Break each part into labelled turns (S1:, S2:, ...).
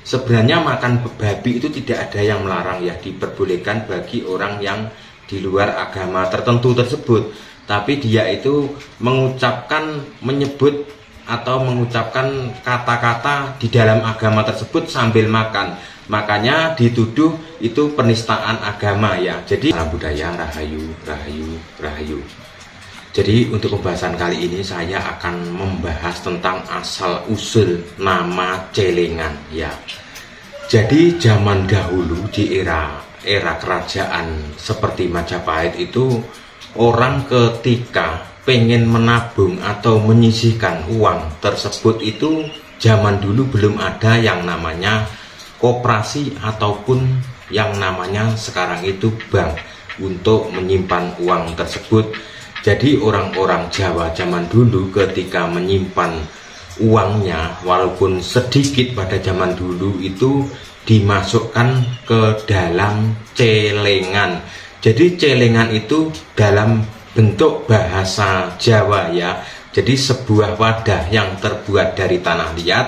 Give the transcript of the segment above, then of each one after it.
S1: sebenarnya makan babi itu tidak ada yang melarang ya, diperbolehkan bagi orang yang di luar agama tertentu tersebut. Tapi dia itu menyebut atau mengucapkan kata-kata di dalam agama tersebut sambil makan. Makanya dituduh itu penistaan agama ya. Jadi salam budaya, rahayu, rahayu, rahayu. Jadi untuk pembahasan kali ini saya akan membahas tentang asal usul nama celengan ya. Jadi zaman dahulu di era kerajaan seperti Majapahit itu, orang ketika pengen menabung atau menyisihkan uang tersebut itu zaman dulu belum ada yang namanya koperasi ataupun yang namanya sekarang itu bank untuk menyimpan uang tersebut. Jadi orang-orang Jawa zaman dulu ketika menyimpan uangnya walaupun sedikit pada zaman dulu itu dimasukkan ke dalam celengan. Jadi celengan itu dalam bentuk bahasa Jawa ya. Jadi sebuah wadah yang terbuat dari tanah liat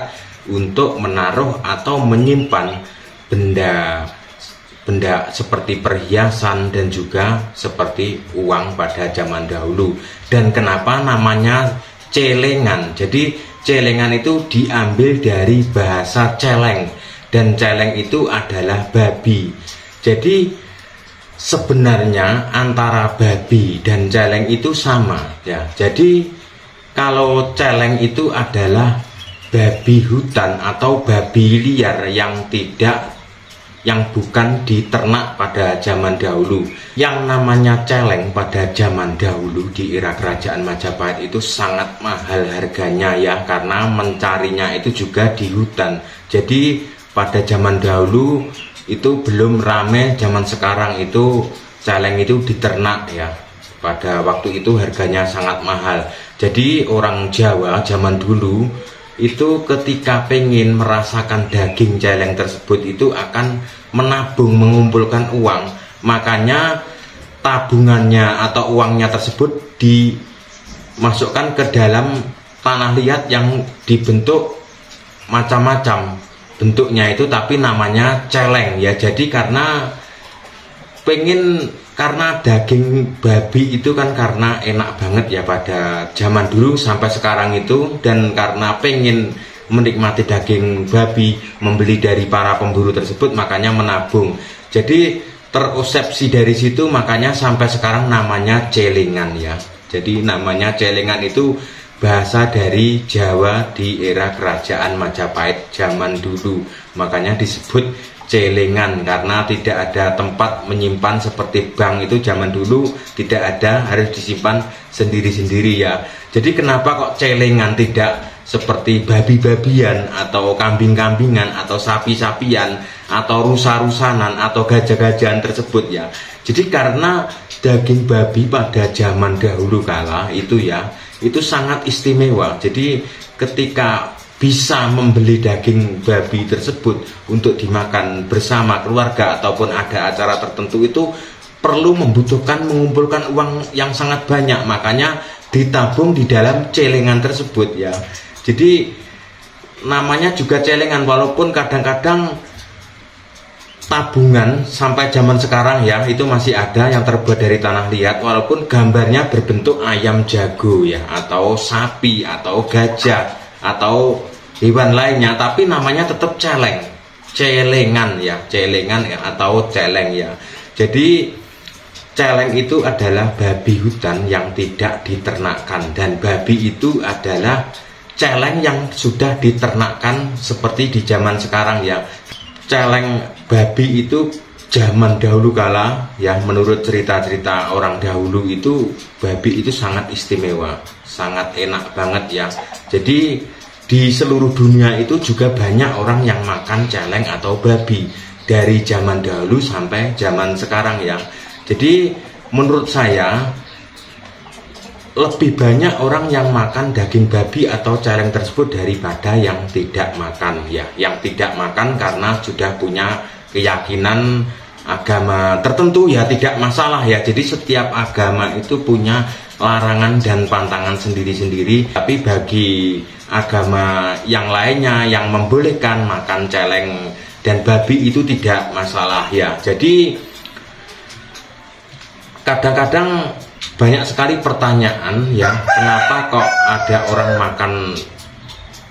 S1: untuk menaruh atau menyimpan benda seperti perhiasan dan juga seperti uang pada zaman dahulu. Dan kenapa namanya celengan? Jadi celengan itu diambil dari bahasa celeng, dan celeng itu adalah babi. Jadi sebenarnya antara babi dan celeng itu sama ya. Jadi kalau celeng itu adalah babi hutan atau babi liar yang bukan diternak pada zaman dahulu. Yang namanya celeng pada zaman dahulu di era kerajaan Majapahit itu sangat mahal harganya ya, karena mencarinya itu juga di hutan. Jadi pada zaman dahulu itu belum rame zaman sekarang itu celeng itu diternak ya. Pada waktu itu harganya sangat mahal. Jadi orang Jawa zaman dulu itu ketika pengen merasakan daging celeng tersebut itu akan menabung, mengumpulkan uang. Makanya tabungannya atau uangnya tersebut dimasukkan ke dalam tanah liat yang dibentuk macam-macam bentuknya itu, tapi namanya celeng ya. Jadi karena daging babi itu kan karena enak banget ya pada zaman dulu sampai sekarang itu, dan karena pengen menikmati daging babi, membeli dari para pemburu tersebut, makanya menabung. Jadi terkonsepsi dari situ, makanya sampai sekarang namanya celengan ya. Jadi namanya celengan itu bahasa dari Jawa di era kerajaan Majapahit zaman dulu. Makanya disebut celengan karena tidak ada tempat menyimpan seperti bank itu zaman dulu, tidak ada, harus disimpan sendiri-sendiri ya. Jadi kenapa kok celengan, tidak seperti babi-babian atau kambing-kambingan atau sapi-sapian atau rusa-rusanan atau gajah-gajahan tersebut ya. Jadi karena daging babi pada zaman dahulu kala itu ya, itu sangat istimewa. Jadi ketika bisa membeli daging babi tersebut untuk dimakan bersama keluarga ataupun ada acara tertentu, itu perlu mengumpulkan uang yang sangat banyak. Makanya ditabung di dalam celengan tersebut ya. Jadi namanya juga celengan, walaupun kadang-kadang tabungan sampai zaman sekarang ya itu masih ada yang terbuat dari tanah liat, walaupun gambarnya berbentuk ayam jago ya, atau sapi atau gajah atau hewan lainnya, tapi namanya tetap celengan ya, atau celeng ya. Jadi celeng itu adalah babi hutan yang tidak diternakkan, dan babi itu adalah celeng yang sudah diternakkan seperti di zaman sekarang ya. Celeng babi itu zaman dahulu kala ya, menurut cerita-cerita orang dahulu itu babi itu sangat istimewa, sangat enak banget ya. Jadi di seluruh dunia itu juga banyak orang yang makan celeng atau babi dari zaman dahulu sampai zaman sekarang ya. Jadi menurut saya lebih banyak orang yang makan daging babi atau celeng tersebut daripada yang tidak makan ya. Yang tidak makan karena sudah punya keyakinan agama tertentu ya, tidak masalah ya. Jadi setiap agama itu punya larangan dan pantangan sendiri-sendiri. Tapi bagi agama yang lainnya yang membolehkan makan celeng dan babi itu tidak masalah ya. Jadi kadang-kadang banyak sekali pertanyaan ya, kenapa kok ada orang makan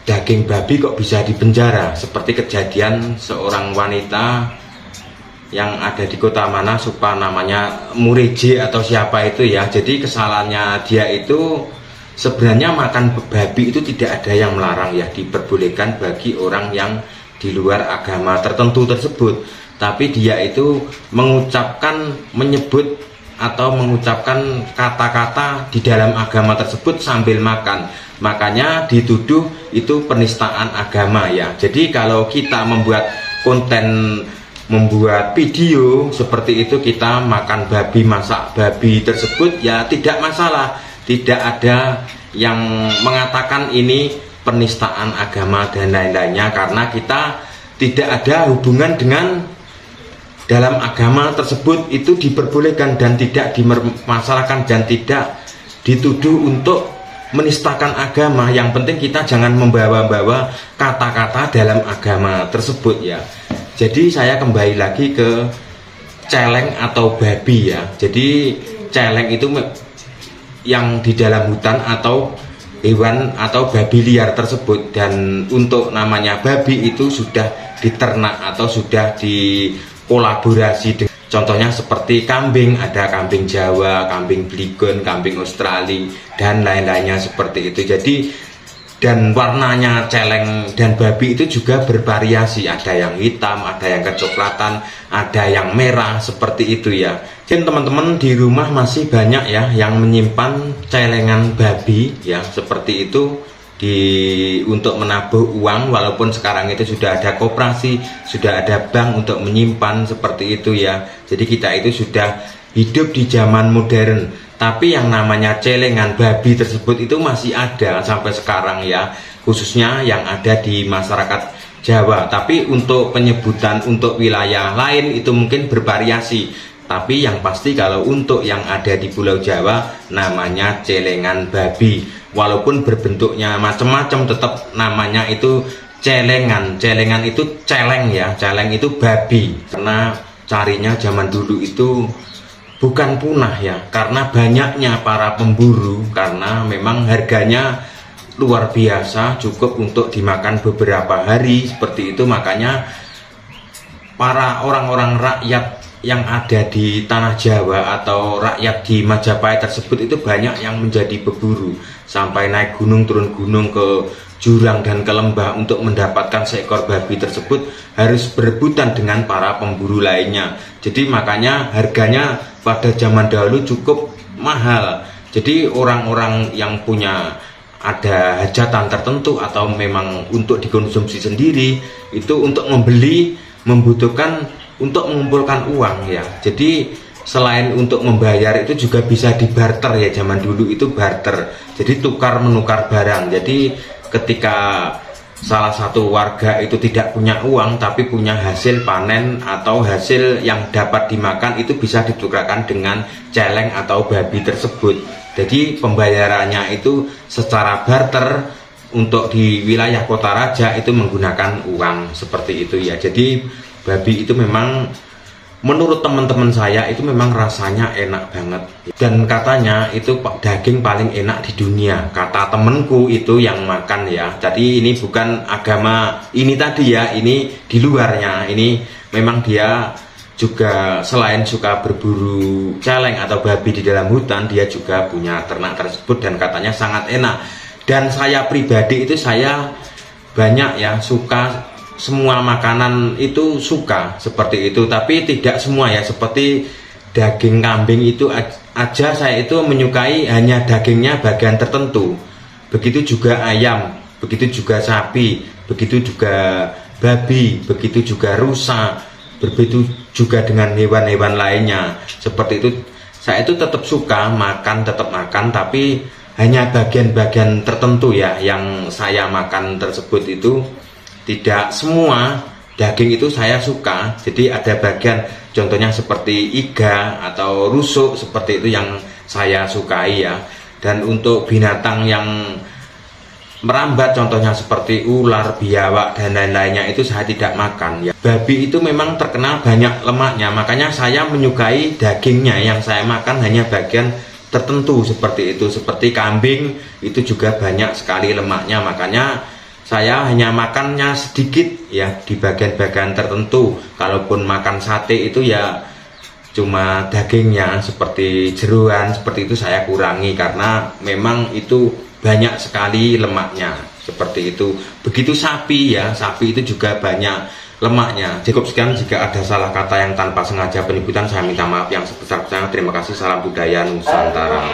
S1: daging babi kok bisa dipenjara, seperti kejadian seorang wanita yang ada di kota mana, supa namanya Mureje atau siapa itu ya. Jadi kesalahannya dia itu sebenarnya makan babi itu tidak ada yang melarang ya, diperbolehkan bagi orang yang di luar agama tertentu tersebut. Tapi dia itu menyebut atau mengucapkan kata-kata di dalam agama tersebut sambil makan. Makanya dituduh itu penistaan agama ya. Jadi kalau kita membuat konten, membuat video seperti itu, kita makan babi, masak babi tersebut ya tidak masalah. Tidak ada yang mengatakan ini penistaan agama dan lain-lainnya, karena kita tidak ada hubungan dengan dalam agama tersebut, itu diperbolehkan dan tidak dimasalahkan dan tidak dituduh untuk menistakan agama. Yang penting kita jangan membawa-bawa kata-kata dalam agama tersebut ya. Jadi saya kembali lagi ke celeng atau babi ya. Jadi celeng itu yang di dalam hutan atau hewan atau babi liar tersebut, dan untuk namanya babi itu sudah diternak atau sudah dikolaborasi dengan, contohnya seperti kambing, ada kambing Jawa, kambing Bligon, kambing Australia dan lain-lainnya seperti itu. Jadi dan warnanya celeng dan babi itu juga bervariasi, ada yang hitam, ada yang kecoklatan, ada yang merah seperti itu ya. Dan teman-teman di rumah masih banyak ya yang menyimpan celengan babi ya seperti itu untuk menabuh uang, walaupun sekarang itu sudah ada koperasi, sudah ada bank untuk menyimpan seperti itu ya. Jadi kita itu sudah hidup di zaman modern, tapi yang namanya celengan babi tersebut itu masih ada sampai sekarang ya, khususnya yang ada di masyarakat Jawa. Tapi untuk penyebutan untuk wilayah lain itu mungkin bervariasi. Tapi yang pasti kalau untuk yang ada di Pulau Jawa namanya celengan babi. Walaupun berbentuknya macam-macam, tetap namanya itu celengan. Celengan itu celeng ya, celeng itu babi. Karena carinya zaman dulu itu bukan punah ya, karena banyaknya para pemburu, karena memang harganya luar biasa, cukup untuk dimakan beberapa hari seperti itu. Makanya para orang-orang rakyat yang ada di tanah Jawa atau rakyat di Majapahit tersebut itu banyak yang menjadi pemburu, sampai naik gunung, turun gunung, ke jurang dan ke lembah untuk mendapatkan seekor babi tersebut, harus berebutan dengan para pemburu lainnya. Jadi makanya harganya pada zaman dahulu cukup mahal. Jadi orang-orang yang punya ada hajatan tertentu atau memang untuk dikonsumsi sendiri, itu untuk membeli membutuhkan untuk mengumpulkan uang ya. Jadi selain untuk membayar itu juga bisa dibarter ya, zaman dulu itu barter. Jadi tukar menukar barang. Jadi ketika salah satu warga itu tidak punya uang tapi punya hasil panen atau hasil yang dapat dimakan, itu bisa ditukarkan dengan celeng atau babi tersebut. Jadi pembayarannya itu secara barter. Untuk di wilayah Kota Raja itu menggunakan uang seperti itu ya. Jadi babi itu memang menurut teman-teman saya itu memang rasanya enak banget, dan katanya itu daging paling enak di dunia, kata temenku itu yang makan ya. Jadi ini bukan agama ini tadi ya, ini di luarnya. Ini memang dia juga selain suka berburu celeng atau babi di dalam hutan, dia juga punya ternak tersebut dan katanya sangat enak. Dan saya pribadi itu saya banyak ya suka semua makanan itu, suka seperti itu, tapi tidak semua ya. Seperti daging kambing itu aja saya itu menyukai hanya dagingnya bagian tertentu. Begitu juga ayam, begitu juga sapi, begitu juga babi, begitu juga rusa, begitu juga dengan hewan-hewan lainnya. Seperti itu saya itu tetap suka makan, tetap makan, tapi hanya bagian-bagian tertentu ya yang saya makan tersebut. Itu tidak semua daging itu saya suka. Jadi ada bagian, contohnya seperti iga atau rusuk seperti itu yang saya sukai ya. Dan untuk binatang yang merambat, contohnya seperti ular, biawak, dan lain-lainnya itu saya tidak makan ya. Babi itu memang terkenal banyak lemaknya, makanya saya menyukai dagingnya. Yang saya makan hanya bagian tertentu seperti itu. Seperti kambing itu juga banyak sekali lemaknya, makanya saya hanya makannya sedikit ya di bagian-bagian tertentu. Kalaupun makan sate itu ya cuma dagingnya, seperti jeroan seperti itu saya kurangi karena memang itu banyak sekali lemaknya seperti itu. Begitu sapi ya, sapi itu juga banyak lemaknya. Cukup sekian, jika ada salah kata yang tanpa sengaja penyebutan saya minta maaf yang sebesar-besarnya. Terima kasih, salam budaya Nusantara.